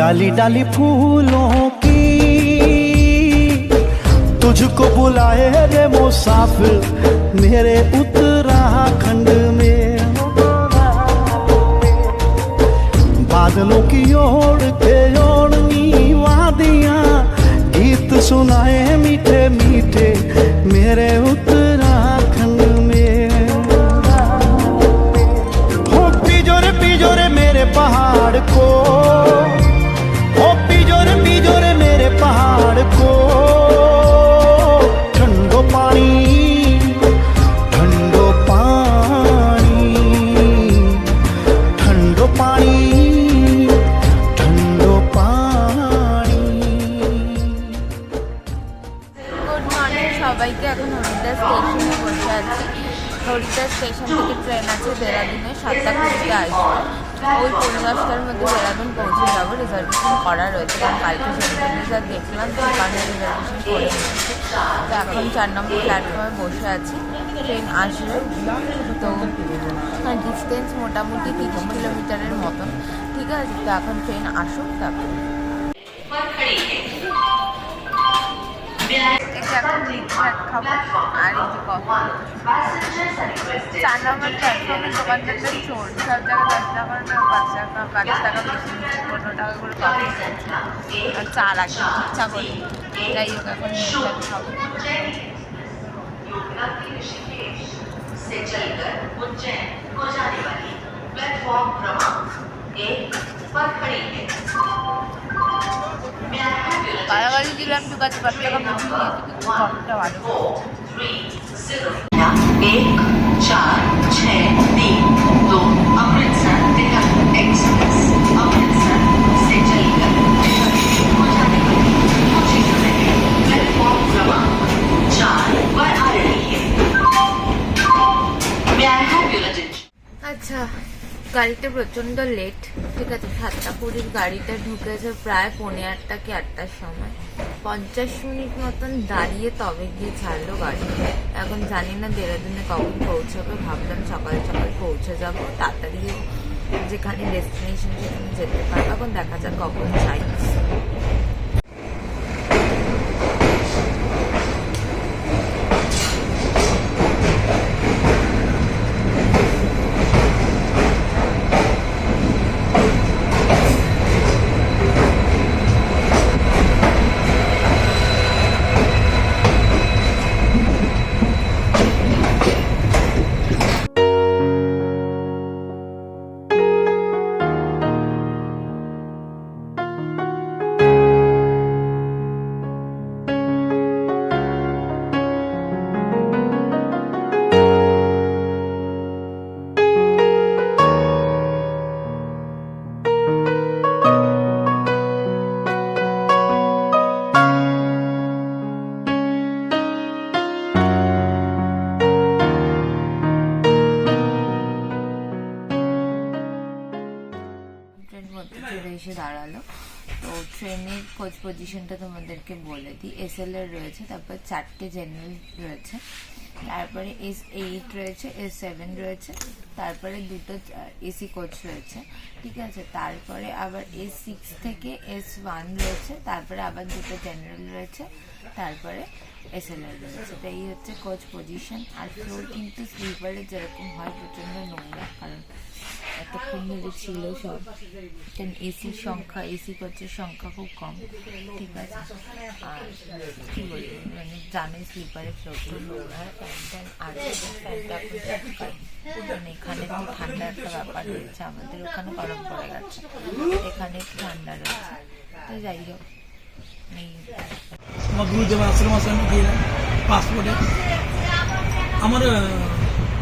डाली डाली फूलों की तुझको बुलाए रे मुसाफिर मेरे उत्तराखंड में। बादलों की ओर के ओढ़नी वादियां गीत सुनाए मीठे मीठे मेरे उत्तराखंड में। हो पिजोरे मेरे पहाड़ को, हो पिजोरे मेरे पहाड़ को। ठंडो पानी ठंडो पानी ठंडो पानी ठंडो पानी। গুড মর্নিং সবাইকে। এখন হরিদ্বার স্টেশনে বসে আছি। হরিদ্বার স্টেশন থেকে ট্রেন আছে দেরাদুনে 7টা কুড়িতে আসবে। ওই 10:10টার মধ্যে দেরাদুন পৌঁছে যাবো। রিজার্ভেশন করা রয়েছে, কারণ কালকে সেন্ট্রাল দেখলাম সেখানে রিজার্ভেশন করে নিয়েছি। তো এখন 4 নম্বর প্ল্যাটফর্মে বসে আছি। ট্রেন আসবে, তো ডিস্টেন্স মোটামুটি 30 কিলোমিটারের মতন। ঠিক আছে, তো এখন ট্রেন আসুক তারপর এখন লিটভাত খাবো। আর এই যে কফি। 4 নম্বর প্ল্যাটফর্মে দোকানদারদের চোর, সব জায়গায় 10 টাকা না 5 টাকা বেশি নিচ্ছে, 15 টাকা করে কফি দিচ্ছে আর চা লাগে ইচ্ছা করি। যাই হোক, এখন লিটভাত খাবো। से चलकर उज्जैन को जाने वाली प्लेटफॉर्म क्रमांक 1 पर खड़ी है। গালাগালি দিলাম, ঠিক আছে, 5 টাকা বেশি নিয়েছি, কিন্তু কফিটা ভালো। 1-4-6-3-2 अमृतसर देहरादून एक्सप्रेस अमृतसर से चलकर देहरादून को जाने वाली कुछ समय प्लेटफॉर्म क्रमांक 4 पर आ रही है। আচ্ছা, গাড়িতে প্রচণ্ড লেট। ঠিক আছে, 7টা 20 গাড়িটা ঢুকেছে প্রায় 8:45 কি 8টার সময়। 50 মিনিট মতন দাঁড়িয়ে তবে গিয়ে ছাড়লো গাড়ি। এখন জানি না দেরাদুনে কখন পৌঁছাবে। ভাবলাম সকাল সকাল পৌঁছে যাবো, তাড়াতাড়িও যেখানে ডেস্টিনেশন সেখানে যেতে পারবো। এখন দেখা যাক কখন যাই। এসে দাঁড়ালো। তো ট্রেনের কোচ পজিশনটা তোমাদেরকে বলে দিই। SL রয়েছে, তারপর 4টে জেনারেল রয়েছে, তারপরে S8 রয়েছে, S7 রয়েছে, তারপরে 2টো AC কোচ রয়েছে। ঠিক আছে, তারপরে আবার S6 থেকে S1 রয়েছে, তারপরে আবার 2টো জেনারেল রয়েছে, তারপরে SL রয়েছে। তো এই হচ্ছে কোচ পজিশন। আর ফ্লোর কিন্তু স্লিপারে যেরকম হয় প্রচণ্ড নোংরা, কারণ এতক্ষণ ধরে ছিল সব। এসির সংখ্যা, এসি কোচের সংখ্যা খুব কম। ঠিক আছে, আর কি বলি, মানে জানে স্লিপারে ফ্লোরটা নোংরা হয়। ফ্যান আর ফ্যানটা মানে এখানে একটু ঠান্ডা একটা ব্যাপার রয়েছে, আমাদের ওখানে গরম পড়ে গেছে, এখানে একটু ঠান্ডা রয়েছে। তো যাই হোক, আমার গুরুদেব আশ্রম আছে, আমি দিয়ে পাসপোর্টে আমার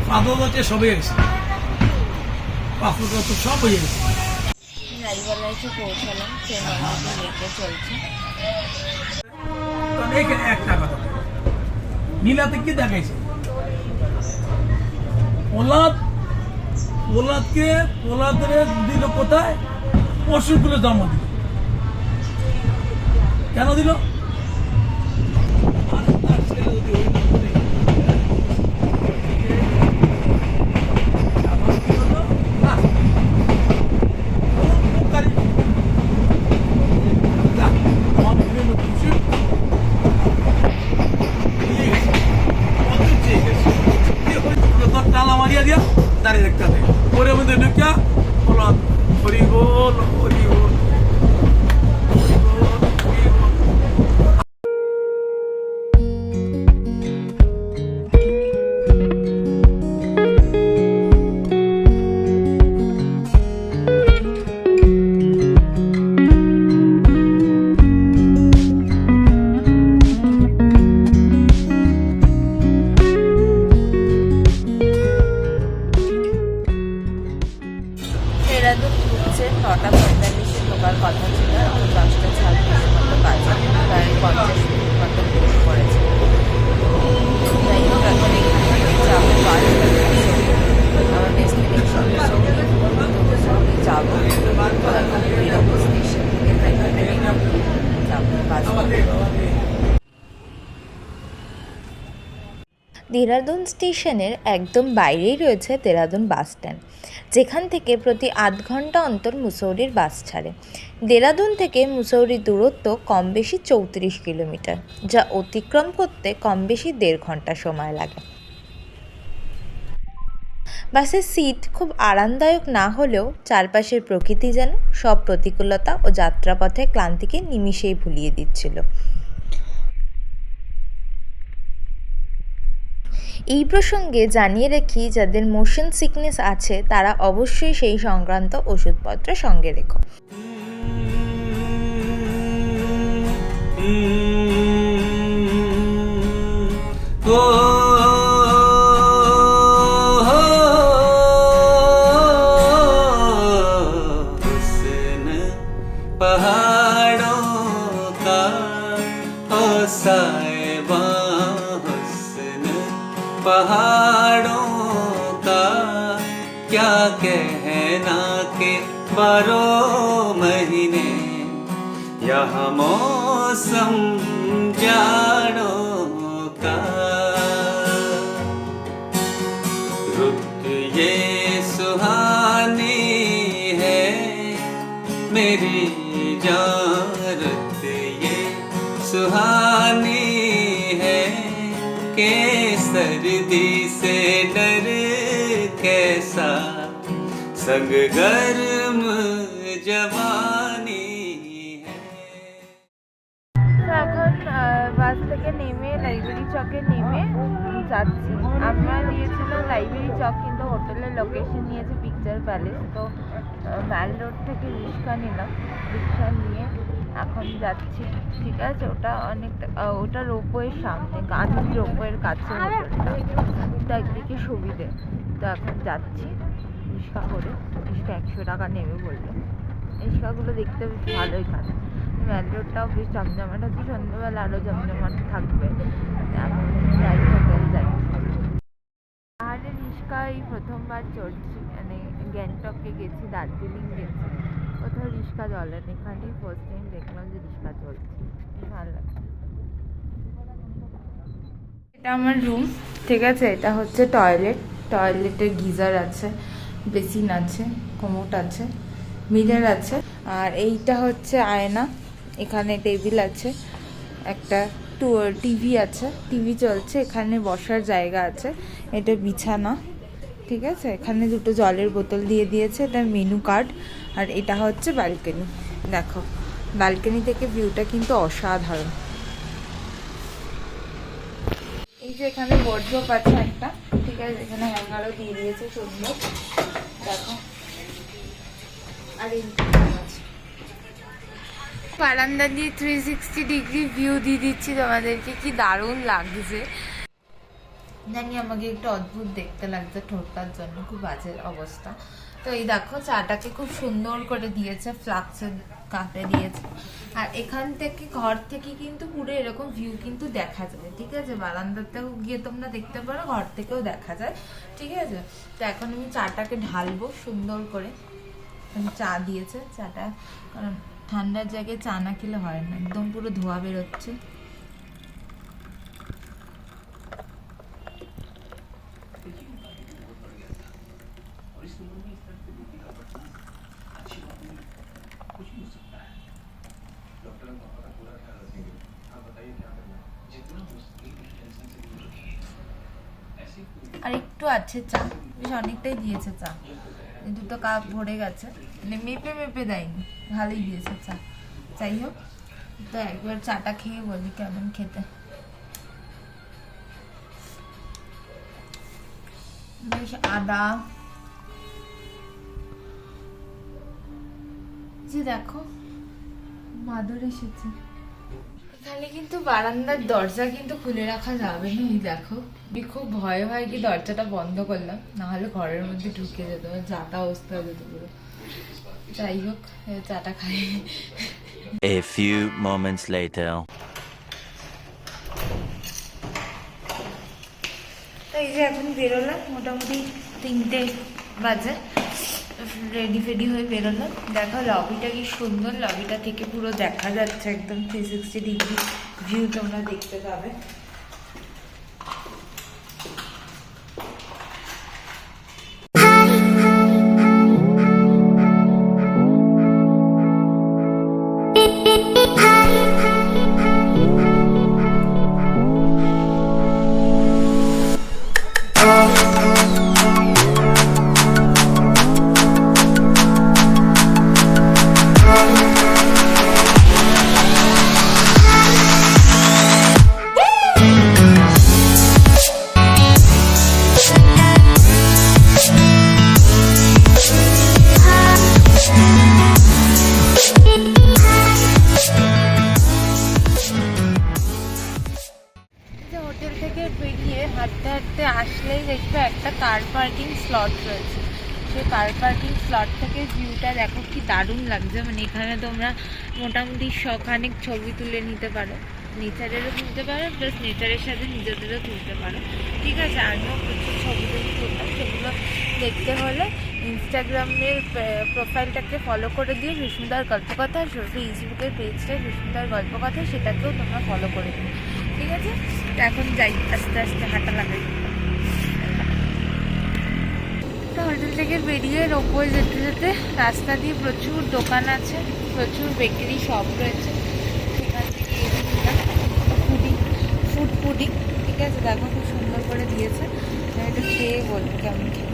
পাসপোর্ট হচ্ছে সবে গেছে, পাসপোর্ট সব হয়ে গেছে। রাইবেলা এসে পৌঁছালাম, ট্রেন অনেকটা লেটে চলছে। একটা কথা নীলাতে কি দেখাইছে, পোলাদের দিল কোথায়, পশুগুলো জন্ম দিল। কেন দিল? দেরাদুন স্টেশনের একদম বাইরেই রয়েছে দেরাদুন বাস স্ট্যান্ড, যেখান থেকে প্রতি আধ ঘন্টা অন্তর মুসৌরির বাস ছাড়ে। দেরাদুন থেকে মুসৌরির দূরত্ব কম বেশি 34 কিলোমিটার, যা অতিক্রম করতে কম বেশি 1.5 ঘন্টা সময় লাগে। বাসের সিট খুব আরামদায়ক না হলেও চারপাশের প্রকৃতি যেন সব প্রতিকূলতা ও যাত্রাপথে ক্লান্তিকে নিমিষেই ভুলিয়ে দিচ্ছিল। এই প্রসঙ্গে জানিয়ে রাখি, যাদের মোশন সিকনেস আছে তারা অবশ্যই সেই সংক্রান্ত ওষুধপত্র সঙ্গে রেখো। पहाड़ों का हो साहिबा हुस्न पहाड़ों का क्या कहना के 12 महीने यहाँ मौसम जाड़ों का रुत ये सुहानी है मेरी जारत ये सुहानी है के सर्दी से डर कैसा संग गर्म जवानी है। এখন বাস থেকে নেমে লাইব্রেরি চকে নেমে যাচ্ছি। আমরা নিয়েছিলাম লাইব্রেরি চক, কিন্তু হোটেলের লোকেশন নিয়েছে পিকচার প্যালেস। তো ম্যাল রোড থেকে রিক্সা নিলাম, রিক্সা নিয়ে এখন যাচ্ছি। ঠিক আছে, ওটা অনেকটা ওটা রোপওয়ের সামনে, গান্ধী রোপওয়ের কাছে হোটেলটা, তো একদিকে সুবিধে। তো এখন যাচ্ছি রিক্সা করে। রিক্সা 100 টাকা নেবে বললো। রিক্সাগুলো দেখতে বেশ ভালোই কাজ। ম্যাল রোডটাও বেশ জমজমাট হচ্ছে, সন্ধ্যেবেলা আরও জমজমাট থাকবে। এখন যাই, হোটেল যাই। পাহাড়ে রিক্সা এই প্রথমবার চড়ছি, মানে গ্যাংটকে গেছি, দার্জিলিং গেছি, কোথাও রিক্সা চলে না। এখানেই ফার্স্ট টাইম দেখলাম যে রিক্সা চলছে, ভালো লাগছে। এটা আমার রুম, ঠিক আছে। এটা হচ্ছে টয়লেট, টয়লেটের গিজার আছে, বেসিন আছে, কোমোট আছে, মিরর আছে। আর এইটা হচ্ছে আয়না, এখানে টেবিল আছে, একটা টিভি আছে, টিভি চলছে, এখানে বসার জায়গা আছে, এটা বিছানা, ঠিক আছে। এখানে 2টো জলের বোতল দিয়ে দিয়েছে, এটা মেনু কার্ড। আর এটা হচ্ছে ব্যালকনি। দেখো, ব্যালকনি থেকে ভিউটা কিন্তু অসাধারণ। এই যে এখানে ওয়ার্ডরোব আছে একটা, ঠিক আছে, এখানে হ্যাঙ্গারও দিয়ে দিয়েছে, সুন্দর। দেখো, আর এই বারান্দা দিয়ে 360 ডিগ্রি ভিউ দিয়ে দিচ্ছি তোমাদেরকে, কি দারুণ লাগছে। জানি আমাকে একটু অদ্ভুত দেখতে লাগছে ঠোঁটটার জন্য, খুব বাজে অবস্থা। তো এই দেখো, চাটাকে খুব সুন্দর করে দিয়েছে, ফ্লাক্সের কাপে দিয়েছে। আর এখান থেকে, ঘর থেকে কিন্তু পুরো এরকম ভিউ কিন্তু দেখা যায়, ঠিক আছে। বারান্দাতেও গিয়ে তোমরা দেখতে পারো, ঘর থেকেও দেখা যায়, ঠিক আছে। তো এখন আমি চাটাকে ঢালবো সুন্দর করে। চা দিয়েছে, চাটা কারণ ঠান্ডার জায়গায় চা না খেলে হয় না, একদম পুরো ধোয়া বেরোচ্ছে। আর একটু আছে চা, বেশ অনেকটাই দিয়েছে চা, 2টো কাপ ভরে গেছে, মানে মেপে মেপে দেয়নি, ভালোই দিয়েছে চা। যাই হোক, তো একবার চাটা খেয়ে বলি কেমন খেতে। বেশ আদা, যে দেখো বাদর এসেছে। এখানে কিন্তু বারান্দার দরজা কিন্তু খুলে রাখা যাবে না, এই দেখো। খুব ভয় হয় কি দরজাটা বন্ধ করলাম, না হলে ঘরের মধ্যে ঢুকে যেত, যাতা অবস্থা হয়ে যেত পুরো। যাই হোক, চাটা খাই। A few moments later. তো এই যে এখন বেরোলাম, মোটামুটি 3টে বাজে। রেডি ফেডি হয়ে বেরোলাম। দেখো লবিটা কি সুন্দর, লবিটা থেকে পুরো দেখা যাচ্ছে একদম 360 ডিগ্রি ভিউ তোমরা দেখতে পাবে। হোটেল থেকে বেরিয়ে হাঁটতে হাঁটতে আসলেই দেখবে একটা কার পার্কিং স্লট রয়েছে। সেই কার পার্কিং স্লট থেকে ভিউটা দেখো কি দারুণ লাগছে। মানে এখানে তোমরা মোটামুটি শখানেক ছবি তুলে নিতে পারো, নেচারেরও তুলতে পারো প্লাস নেচারের সাথে নিজেদেরও তুলতে পারো। ঠিক আছে, আমিও প্রচুর ছবি তুলতাম। সেগুলো দেখতে হলে ইনস্টাগ্রামের প্রোফাইলটাকে ফলো করে দিয়ে সুস্মিতার গল্পকথা, ফেসবুকের পেজটা সুস্মিতার গল্পকথা, সেটাকেও তোমরা ফলো করে দিও। ঠিক আছে, এখন যাই, আস্তে আস্তে হাঁটা লাগাই। তো হোটেল থেকে বেরিয়ে রোপওয়ে যেতে যেতে রাস্তা দিয়ে প্রচুর দোকান আছে, প্রচুর বেকারি শপ রয়েছে। সেখান থেকে ফুড পুডিং, ঠিক আছে, দেখো খুব সুন্দর করে দিয়েছে। একটু খেয়ে বলবো কেমন খেয়ে।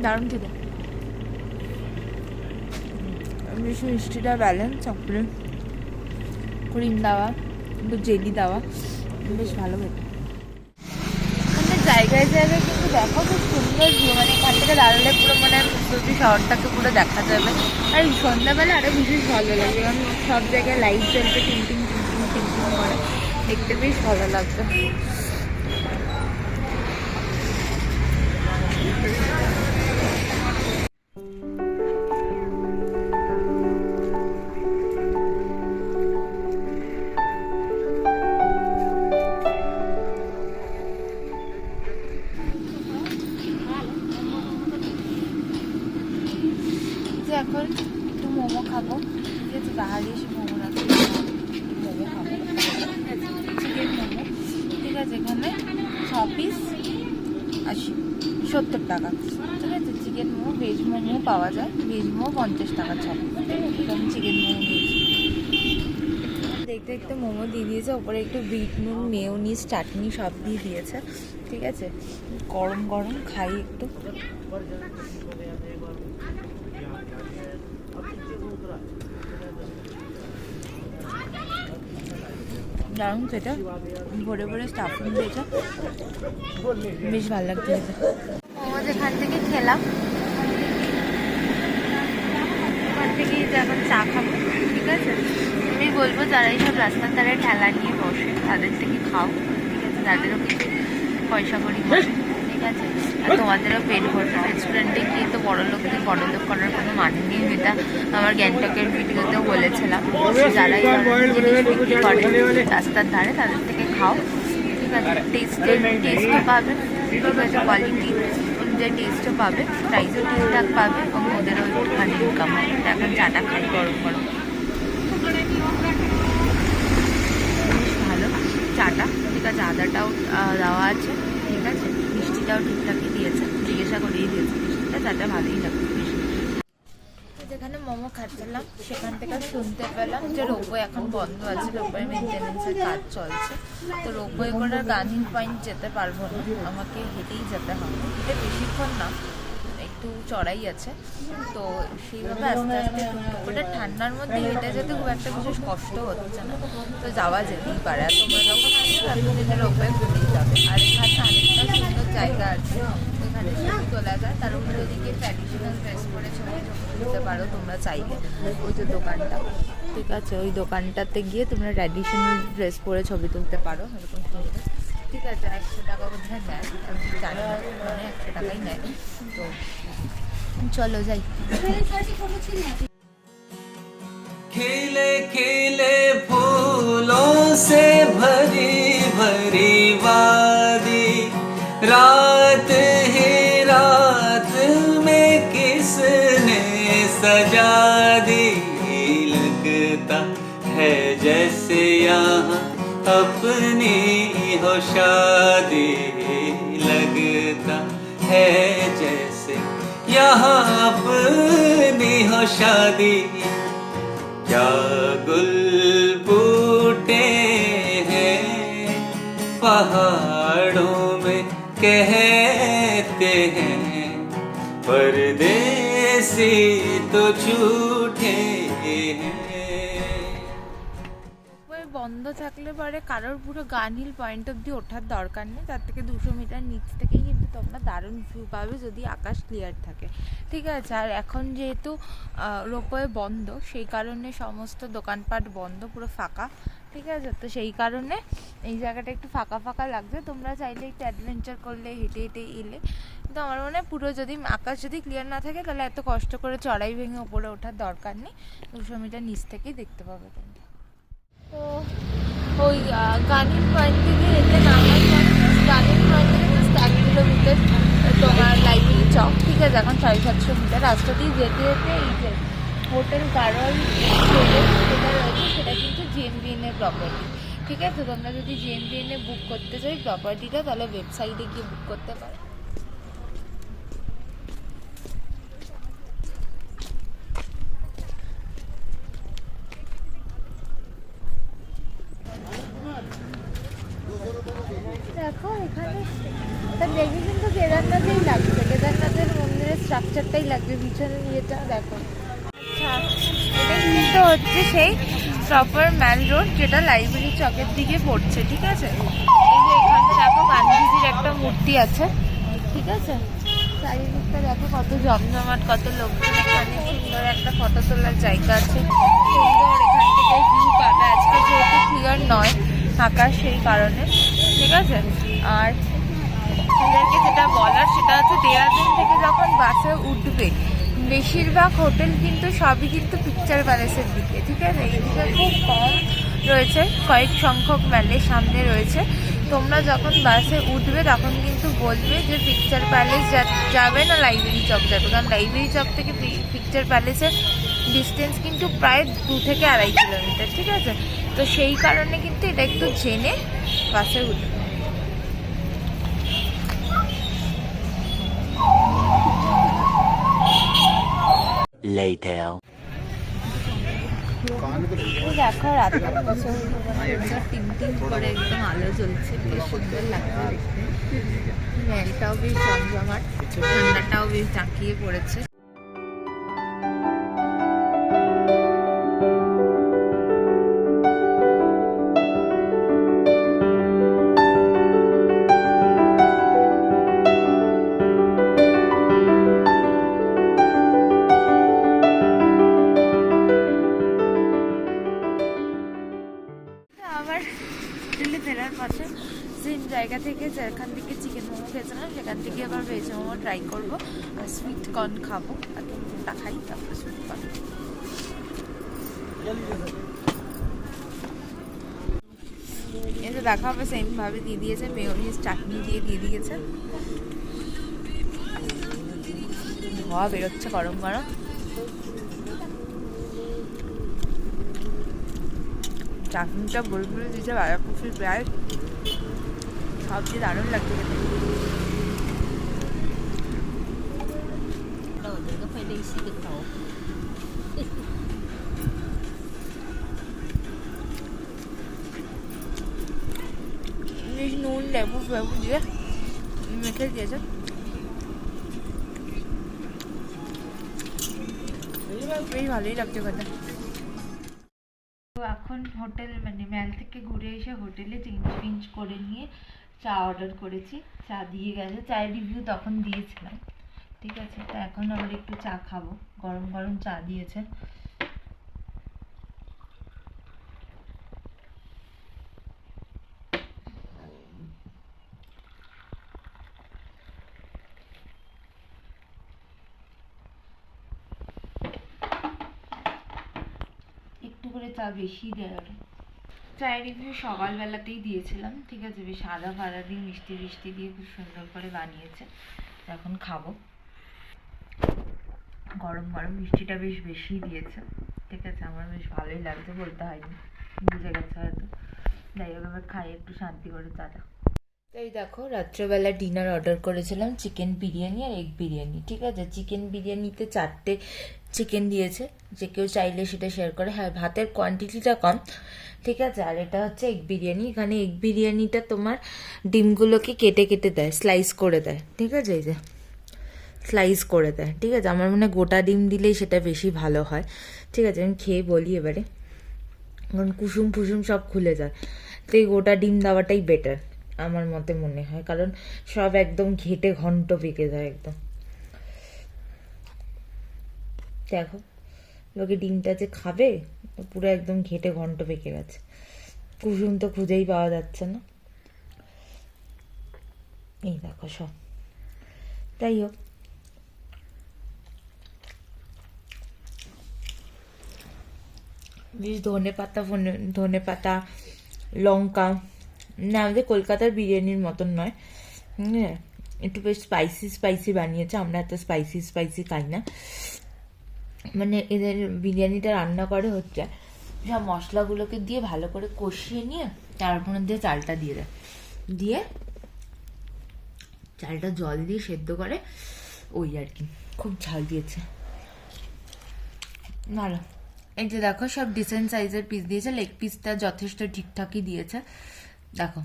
দারুণ খেতে, বেশ মিষ্টিটা ব্যালেন্স, চকলেট ক্রিম দেওয়া, একটু জেলি দেওয়া, বেশ ভালো খেতে। মানে জায়গায় জায়গায় কিন্তু দেখো খুব সুন্দর ভিউ। মানে এখান থেকে দাঁড়ালে পুরো মানে প্রতি শহরটাকে পুরো দেখা যাবে। আর সন্ধ্যাবেলা আরও বিশেষ ভালো লাগে, কারণ সব জায়গায় লাইট জ্বলবে, টিংটিং টিংটিং টিংটিং করে, দেখতে বেশ ভালো লাগবে। এখন একটু মোমো খাবো, ঠিক আছে, বাহারে এসে মোমো রাখছি, মোমো খাবো, চিকেন মোমো, ঠিক আছে। এখানে 6 পিস 70 টাকা, ঠিক আছে। চিকেন মোমো, ভেজ মোমো পাওয়া যায়, ভেজ মোমো 50 টাকা 6 পিস, ঠিক আছে। আমি চিকেন মোমো নিয়েছি। দেখতে দেখতে মোমো দিয়ে দিয়েছে, ওপরে একটু বিট নুন, মেয়োনিজ, চাটনি সব দিয়ে দিয়েছে, ঠিক আছে। গরম গরম খাই একটু। দারুণ খেতে, ভরে ভরে স্টাফিং দিয়েছে, বেশ ভালো লাগছে খেতে। মোমো যেখান থেকে খেলাম ওখান থেকেই এখন চা খাবো, ঠিক আছে। আমি বলবো যারা এইসব রাস্তার ধারে ঠেলা নিয়ে বসে তাদের থেকে খাও, ঠিক আছে, তাদেরও কিছু পয়সা করি হবে, ঠিক আছে। আর তোমাদেরও পেট ভরবে। রেস্টুরেন্টে গিয়ে তো বড়লোক করার কোনো মানে নেই। এটা আমার গ্যাংটকের ভিডিওতেও বলেছিলাম, যারা এই বিক্রি করে রাস্তার ধারে তাদের থেকে খাও, ঠিক আছে। টেস্টও পাবে, ঠিক আছে, কোয়ালিটি অনুযায়ী টেস্টও পাবে, প্রাইসও ঠিকঠাক পাবে, এবং ওদেরও একটুখানি ইনকাম হবে। এখন চাটা খাই গরম গরম, ভালো চাটা, ঠিক আছে। আদাটাও দেওয়া আছে, ঠিক আছে। মিষ্টিটাও ঠিকঠাকই দিয়েছে, জিজ্ঞাসা করেই দিয়েছে মিষ্টিটা, চাটা ভালোই লাগবে। যেখানে মোমো খাচ্ছিলাম সেখান থেকে শুনতে পেলাম যে রোপওয়ে এখন বন্ধ আছে, রোপওয়ে মেনটেন্যান্সের কাজ চলছে। তো রোপওয়ে করার গান্ধী পয়েন্ট যেতে পারবো না, আমাকে হেঁটেই যেতে হবে। হেঁটে বেশিক্ষণ না, একটু চড়াই আছে, তো সেইভাবে আস্তে আস্তে ওটা ঠান্ডার মধ্যে হেঁটে যেতে খুব একটা বিশেষ কষ্ট হচ্ছে না, তো যাওয়া যেতেই পারে। আর তোমরা যখন আসবে এখন যেতে রোপওয়ে ঘুরেই যাবে। আর এখানে আরেকটা সুন্দর জায়গা আছে, এখানে ছবি তোলা যায়, তার উপরে দিকে ট্র্যাডিশনাল ড্রেস পরে ছবি তুলতে পারো তোমরা চাইলে। ওই যে দোকানটা, ঠিক আছে, ওই দোকানটাতে গিয়ে তোমরা ট্র্যাডিশনাল ড্রেস পরে ছবি তুলতে পারো, এরকম সুন্দর, ঠিক আছে। 100 টাকা বোধ হয় নেয়, আমি জানি না, মানে 100 টাকাই নেয়। তো চলো যাই। खिले खिले फूलों से भरी भरी वादी, रात ही रात में किसने सजा दी। लगता है जैसे यहाँ अपनी हो शादी, लगता है जैसे यहाँ अपनी हो शादी। क्या गुल फूटे हैं पहाड़ों में कहते हैं, परदेसी तो झूठे हैं। বন্ধ থাকলে পরে কারোর পুরো গানহিল পয়েন্ট অব্দি ওঠার দরকার নেই, তার থেকে 200 মিটার নিচ থেকেই কিন্তু তোমরা দারুণ ভিউ পাবে যদি আকাশ ক্লিয়ার থাকে, ঠিক আছে। আর এখন যেহেতু রোপওয়ে বন্ধ, সেই কারণে সমস্ত দোকানপাট বন্ধ, পুরো ফাঁকা, ঠিক আছে। তো সেই কারণে এই জায়গাটা একটু ফাঁকা ফাঁকা লাগছে। তোমরা চাইলে একটু অ্যাডভেঞ্চার করলে, হেঁটে হেঁটে এলে, কিন্তু আমার মনে হয় পুরো যদি আকাশ যদি ক্লিয়ার না থাকে তাহলে এত কষ্ট করে চড়াই ভেঙে ওপরে ওঠার দরকার নেই, 200 মিটার নিচ থেকেই দেখতে পাবে তোমরা। তো ওই গানের পয়েন্ট থেকে এতে নামার পরে গানের পয়েন্ট থেকে জাস্ট 1 কিলোমিটার তোমার লাইব্রেরি চক, ঠিক আছে। এখন 750 মিটার রাস্তা দিয়ে যেতে যেতে এই যে হোটেল গারোয়াল যেটা রয়েছে সেটা কিন্তু JMBN এর প্রপার্টি, ঠিক আছে। তোমরা যদি JMBN এ বুক করতে চাই প্রপার্টিটা, তাহলে ওয়েবসাইটে গিয়ে বুক করতে পারো। দেখো এখানে এটা দেখে কিন্তু কেদারনাথেই লাগছে, কেদারনাথের মন্দিরের স্ট্রাকচারটাই লাগছে, পিছনে ইয়েটা দেখো। আচ্ছা, এটা কিন্তু হচ্ছে সেই প্রপার ম্যাল রোড যেটা লাইব্রেরি চকের দিকে পড়ছে, ঠিক আছে। এই যে এখানে দেখো গান্ধীজির একটা মূর্তি আছে, ঠিক আছে। চারিদিকটা দেখো কত জমজমাট, কত লোকজন, এখানে সুন্দর একটা ফটো তোলার জায়গা আছে, সুন্দর এখান থেকে ভিউ পাবে। আজকে যেহেতু ক্লিয়ার নয় আকাশ, সেই কারণে, ঠিক আছে। আর ওদেরকে যেটা বলার সেটা হচ্ছে দেরাদুন থেকে যখন বাসে উঠবে বেশিরভাগ হোটেল কিন্তু সবই কিন্তু পিকচার প্যালেসের দিকে, ঠিক আছে। এইদিকে খুব কম রয়েছে, কয়েক সংখ্যক ম্যালের সামনে রয়েছে। তোমরা যখন বাসে উঠবে তখন কিন্তু বলবে যে পিকচার প্যালেস যাবে না লাইব্রেরি চক যাবে, কারণ লাইব্রেরি চক থেকে পিকচার প্যালেসের ডিস্টেন্স কিন্তু প্রায় 2 থেকে 2.5 কিলোমিটার, ঠিক আছে। তো সেই কারণে কিন্তু এটা একটু জেনে বাসে উঠবে। Later. দেখো রাতে টিম টিম করে একদম আলো জ্বলছে, বেশ সুন্দর লাগছে দেখতে। মেলটাও বেশ জমজমাট, ঠান্ডাটাও বেশ জাঁকিয়ে পড়েছে। ফেরার পথে সেম জায়গা থেকে যেখান থেকে চিকেন মোমো খেয়েছিলাম সেখান থেকে আবার ভেজ মোমো ট্রাই করবো, আর সুইট কর্ন খাবো। আগে মোমোটা খাই, তারপরে সুইট কর্ন। এই যে দেখা হবে সেম ভাবে দিয়ে দিয়েছে, মেয়োনিজ চাটনি দিয়ে দিয়েছে। ধোয়া বেরোচ্ছে গরম গরম। চাটনিটা বুলবুল দিয়েছে, বাঁধাকপির পেঁয়াজ, সবজি দারুণ লাগছে খেতে। নুন লেবু ফেবু দিয়ে মেখে দিয়েছে, বেশ ভালোই লাগছে খেতে। তো এখন হোটেল মানে ম্যাল থেকে ঘুরে এসে হোটেলে চেঞ্জ করে নিয়ে চা অর্ডার করেছি, চা দিয়ে গেছে, চায়ের রিভিউ তখন দিয়েছিলাম, ঠিক আছে। তো এখন আবার একটু চা খাবো, গরম গরম চা দিয়েছে। চা বেশি দেয় ওরা। চায়ের রিভিউ সকালবেলাতেই দিয়েছিলাম, ঠিক আছে, বেশ আদা ফাদা দিয়ে মিষ্টি মিষ্টি দিয়ে খুব সুন্দর করে বানিয়েছে। এখন খাবো। গরম গরম মিষ্টিটা বেশ বেশি দিয়েছে, ঠিক আছে, আমার বেশ ভালোই লাগছে, বলতে হয়নি, বুঝে গেছে হয়তো। যাই হোক, এবার খাই একটু শান্তি করে চাটা। তাই দেখো, রাত্রেবেলা ডিনার অর্ডার করেছিলাম চিকেন বিরিয়ানি আর এগ বিরিয়ানি, ঠিক আছে। চিকেন বিরিয়ানিতে 4টে চিকেন দিয়েছে, যে কেউ চাইলে সেটা শেয়ার করে। হ্যাঁ, ভাতের কোয়ান্টিটিটা কম, ঠিক আছে। আর এটা হচ্ছে এগ বিরিয়ানি। এখানে এগ বিরিয়ানিটা তোমার ডিমগুলোকে কেটে কেটে দেয়, স্লাইস করে দেয়, ঠিক আছে, এই যে স্লাইস করে দেয়, ঠিক আছে। আমার মনে হয় গোটা ডিম দিলেই সেটা বেশি ভালো হয়, ঠিক আছে। আমি খেয়ে বলি এবারে, কারণ কুসুম ফুসুম সব খুলে যায়, তো এই গোটা ডিম দেওয়াটাই বেটার আমার মতে মনে হয়, কারণ সব একদম ঘেটে ঘন্ট পেকে যায় একদম। দেখো, লোকে ডিমটা যে খাবে পুরো একদম ঘেটে ঘন্ট পেকে গেছে, কুসুম তো খুঁজেই পাওয়া যাচ্ছে না। এই দেখো সব। তাই হোক, বেশ ধনে পাতা লঙ্কা, না আমাদের কলকাতার বিরিয়ানির মতন নয়, হ্যাঁ, একটু বেশ স্পাইসি বানিয়েছে। আমরা এত স্পাইসি খাই না, মানে এদের বিরিয়ানিটা রান্না করে হচ্ছে সব মশলাগুলোকে দিয়ে ভালো করে কষিয়ে নিয়ে তারপর দিয়ে চালটা দিয়ে দেয়, দিয়ে চালটা জল দিয়ে সেদ্ধ করে, ওই আর কি, খুব ঝাল দিয়েছে ভালো। এই যে দেখো, সব ডিসেন্ট সাইজের পিস দিয়েছে, লেগ পিসটা যথেষ্ট ঠিকঠাকই দিয়েছে। দেখো,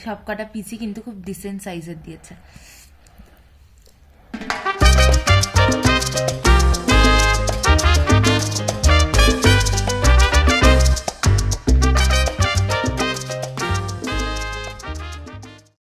সব কটা পিসই কিন্তু খুব ডিসেন্ট সাইজের দিয়েছে।